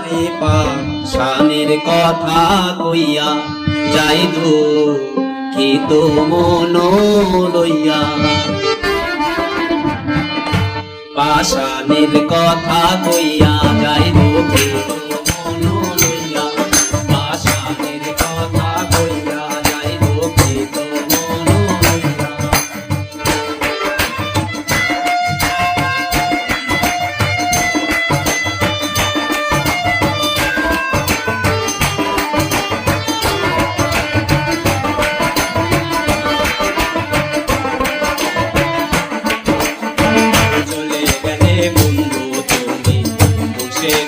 রে পাষাণের কথা কইয়া যাই দুঃখিত মন লইয়া। পাষাণের কথা কইয়া যাই দুঃখিত মন লইয়া। পাষাণের কথা কইয়া যাই দুঃখিত মন লইয়া।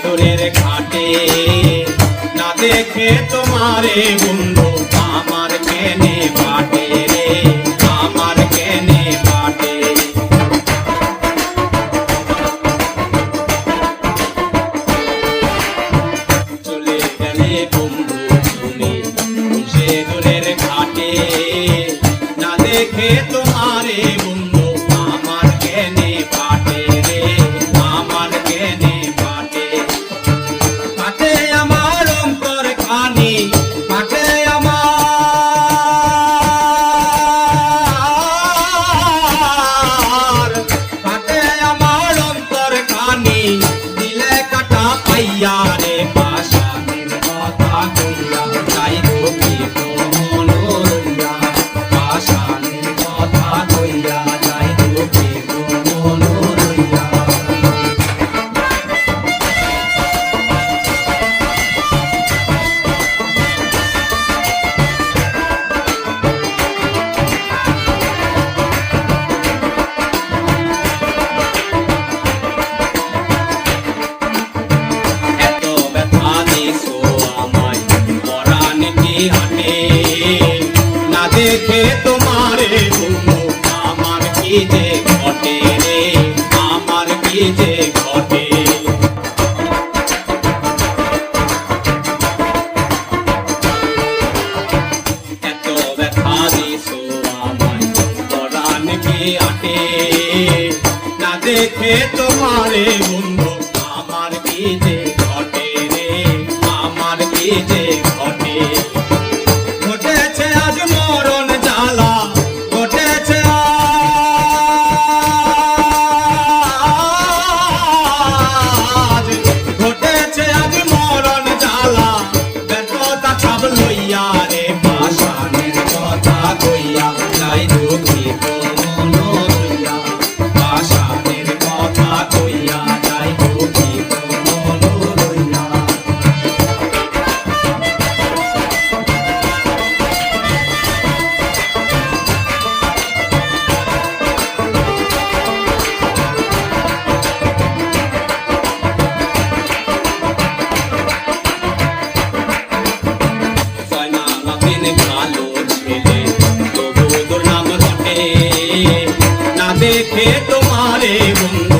দূরের ঘাটে না দেখে তোমারে বন্ধু আমার কেনে বাটে রে, আমার কেনে বাটে। চলে গেলে বন্ধু তুমি সে দূরের ঘাটে না দেখে তোমারে বন্ধু আমার কেনে বাটে রে, আমার কেনে বাটে। পাটে আমার অন্তর খানি, পাটে আমার অন্তর খানি দিলে কাটা পাইয়া রে। পাষাণের কথা কইয়া যাই দুঃখিত মন লইয়া। পাষাণের কথা কইয়া যাই দুঃখিত মন লইয়া। না দেখে তোমারে বন্ধু আমার কি যে ঘটে রে, আমার কি যে ঘটে। এত ব্যথা দিছো আমায় পরাণ কি আটে। না দেখে তোমারে বন্ধু আমার কি যে ঘটে রে, আমার কি যে ঘটে। ঘটেছে আজ মরণ জ্বালা, ঘটেছে আজ, ঘটেছে আজ মরণ জ্বালা ব্যর্থতা সব লইয়া রে। পাষাণের কথা কইয়া যাই দুঃখিত মন লইয়া। পাষাণের কথা কইয়া যাই দুঃখিত মন লইয়া। ভালো ছেলে তবু দুর্নাম ঘটে। না দেখে তোমারে বন্ধু